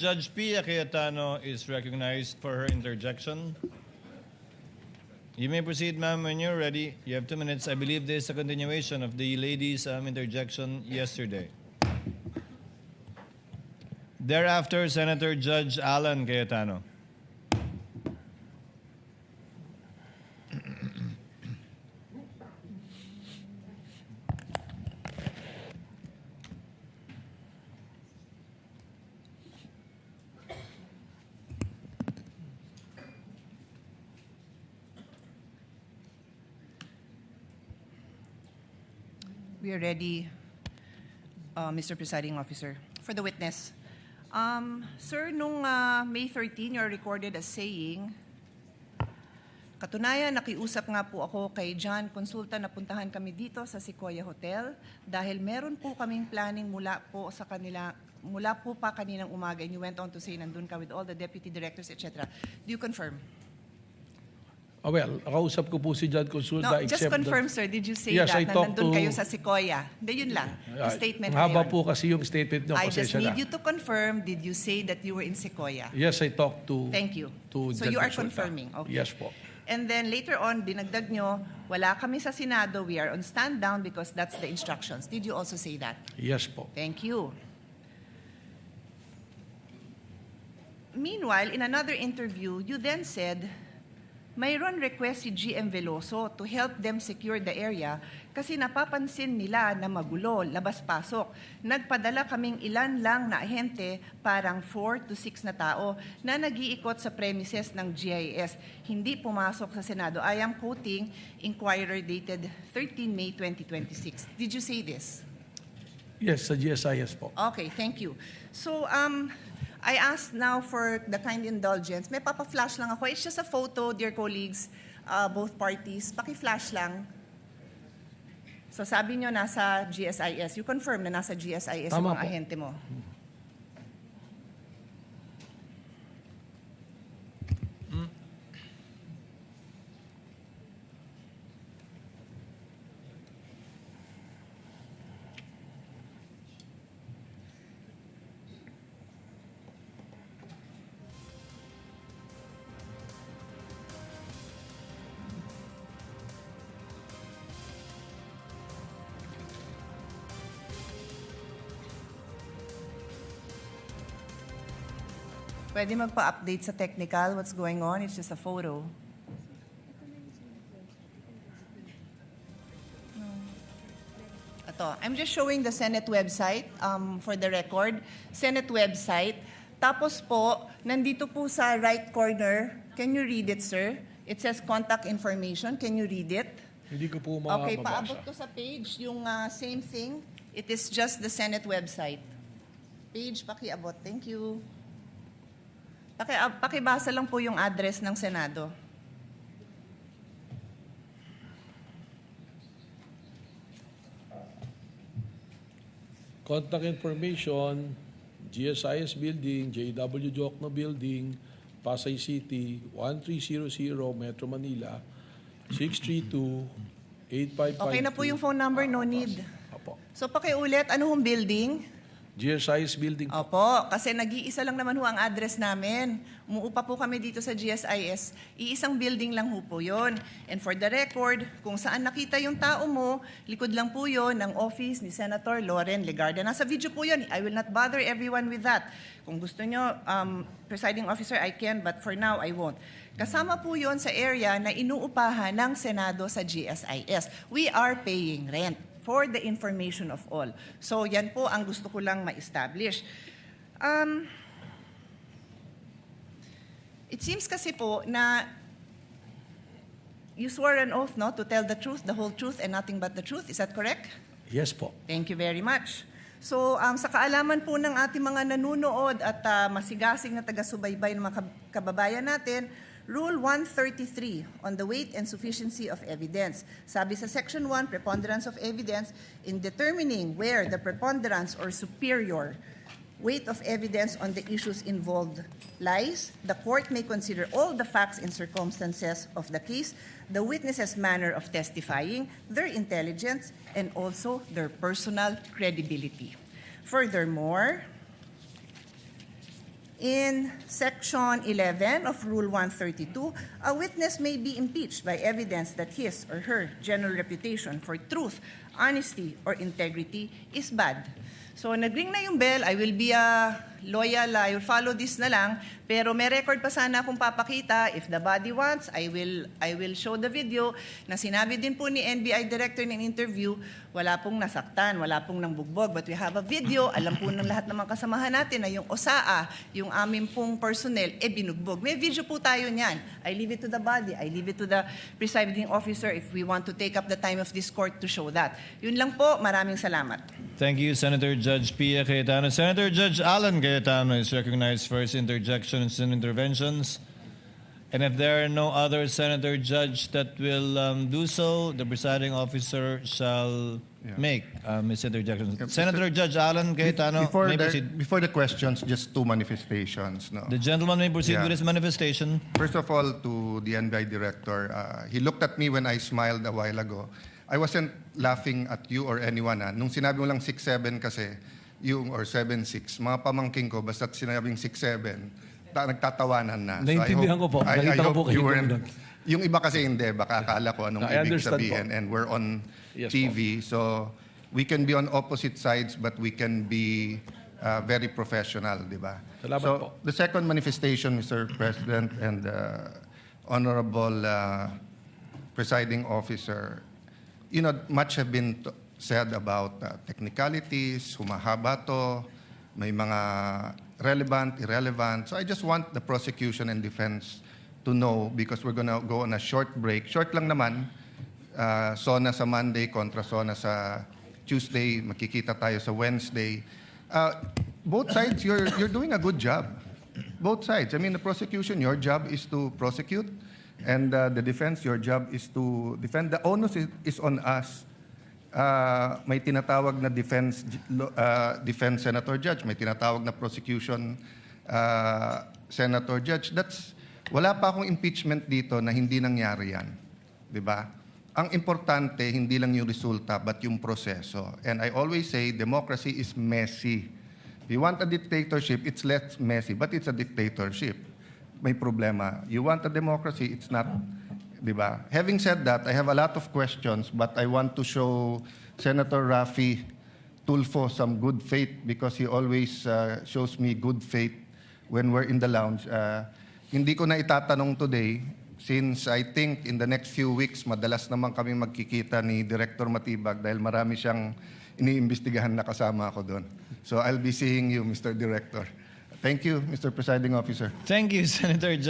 Judge Pia Cayetano is recognized for her interjection. You may proceed, ma'am, when you're ready. You have 2 minutes. I believe this is a continuation of the lady's interjection yesterday. Thereafter, Senator Judge Alan Cayetano. We are ready, Mr. Presiding Officer. For the witness. Sir, nung May 13, you're recorded as saying, katunayan, nakiusap nga po ako kay John Consulta na puntahan kami dito sa Sequoia Hotel dahil meron po kaming planning mula po pa kaninang umaga, and you went on to say nandun ka with all the deputy directors, etc. Do you confirm? Well, nakausap ko po si John Consulta. No, just confirm, sir. Did you say Yes, that I na talked nandun to- kayo sa Sequoia? Hindi, yun lang. Yung statement na Mahaba yun. po kasi yung statement nyo. I just pasensya need na. you to confirm, did you say that you were in Sequoia? Yes, I talked to Thank you. to So John you are Consulta. confirming? Okay. Yes po. And then later on, dinagdag nyo, wala kami sa Senado, we are on stand down because that's the instructions. Did you also say that? Yes po. Thank you. Meanwhile, in another interview, you then said, mayroon request si GM Veloso to help them secure the area kasi napapansin nila na magulo, labas-pasok. Nagpadala kaming ilan lang na ahente, parang 4 to 6 na tao, na nag-iikot sa premises ng GIS. Hindi pumasok sa Senado. I am quoting Inquirer dated 13 May 2026. Did you say this? Yes, sa GSIS po. Okay, thank you. So, I ask now for the kind indulgence. May papa-flash lang ako. It's just a photo, dear colleagues, both parties. Paki-flash lang. So sabi nyo nasa GSIS. You confirm na nasa GSIS yung Tama mga po. ahente mo. Pwede magpa-update sa technical what's going on. It's just a photo. Ito, I'm just showing the Senate website for the record. Senate website. Tapos po, nandito po sa right corner, can you read it, sir? It says contact information. Can you read it? Hindi ko po Okay, mabasa. paabot ko sa page yung same thing. It is just the Senate website. Page, pakiabot. Thank you. Pakibasa lang po yung address ng Senado. Contact information, GSIS Building, JW Jokno Building, Pasay City, 1300 Metro Manila, 632-8552. Okay na po yung phone number, no need. Opo. So pakiulit, ano hong building? GSIS Building po. Opo, kasi nag-iisa lang naman ho ang address namin. Umuupa po kami dito sa GSIS. Iisang building lang ho po yun. And for the record, kung saan nakita yung tao mo, likod lang po yun ng office ni Senator Loren Legarda. Nasa video po yun. I will not bother everyone with that. Kung gusto nyo, Presiding Officer, I can, but for now, I won't. Kasama po yun sa area na inuupahan ng Senado sa GSIS. We are paying rent for the information of all. So yan po ang gusto ko lang ma-establish. It seems kasi po na you swore an oath, no, to tell the truth, the whole truth, and nothing but the truth. Is that correct? Yes po. Thank you very much. So sa kaalaman po ng ating mga nanunood at masigasig na taga-subaybay ng mga kababayan natin, Rule 133 on the weight and sufficiency of evidence. Sabi sa Section 1, preponderance of evidence, in determining where the preponderance or superior weight of evidence on the issues involved lies, the court may consider all the facts and circumstances of the case, the witness's manner of testifying, their intelligence, and also their personal credibility. Furthermore, In Section 11 of Rule 132, a witness may be impeached by evidence that his or her general reputation for truth, honesty, or integrity is bad. So nag-ring na yung bell, I will be loyal, I will follow this na lang, pero may record pa sana akong papakita. If the body wants, I will show the video na sinabi din po ni NBI Director ng interview, wala pong nasaktan, wala pong nangbugbog. But we have a video, alam po ng lahat ng mga kasamahan natin na yung OSAA, yung aming pong personnel, binugbog. May video po tayo niyan. I leave it to the body, I leave it to the presiding officer if we want to take up the time of this court to show that. Yun lang po, maraming salamat. Thank you, Senator Judge Pia Cayetano. Senator Judge Alan Cayetano is recognized for his interjections and interventions. And if there are no other Senator Judge that will do so, the presiding officer shall make his interjections. Senator Judge Alan Cayetano may proceed. Before the questions, just two manifestations. No? The gentleman may proceed Yeah. with his manifestation. First of all, to the NBI director, he looked at me when I smiled a while ago. I wasn't laughing at you or anyone. Nung sinabi mo lang 6'7" kasi, yung or 7'6", mga pamangking ko, basta't sinabing 6'7", nagtatawanan na. Naintindihan ko po. Nakita ko po kayo you weren't, doon. yung iba kasi hindi, baka akala ko anong I ibig understand sabihin. po. And we're on Yes, TV, so we can be on opposite sides, but we can be very professional, di ba? Salamat So, po. the second manifestation, Mr. President and Honorable Presiding Officer, you know, much have been said about technicalities, humahaba to, may mga relevant, irrelevant. So I just want the prosecution and defense to know, because we're gonna go on a short break. Short lang naman, SONA sa Monday kontra SONA sa Tuesday, makikita tayo sa Wednesday. Both sides, you're doing a good job. Both sides. I mean, the prosecution, your job is to prosecute, and the defense, your job is to defend. The onus is on us. May tinatawag na defense senator judge, may tinatawag na prosecution senator judge. Wala pa akong impeachment dito na hindi nangyari yan. Di ba? Ang importante, hindi lang yung resulta, but yung proseso. And I always say, democracy is messy. If you want a dictatorship, it's less messy, but it's a dictatorship. May problema. You want a democracy, it's not, di ba? Having said that, I have a lot of questions, but I want to show Senator Raffy Tulfo some good faith, because he always shows me good faith when we're in the lounge. Hindi ko na itatanong today, since I think in the next few weeks, madalas naman kami magkikita ni Director Matibag dahil marami siyang iniimbestigahan na kasama ako doon. So I'll be seeing you, Mr. Director. Thank you, Mr. Presiding Officer. Thank you, Senator Judge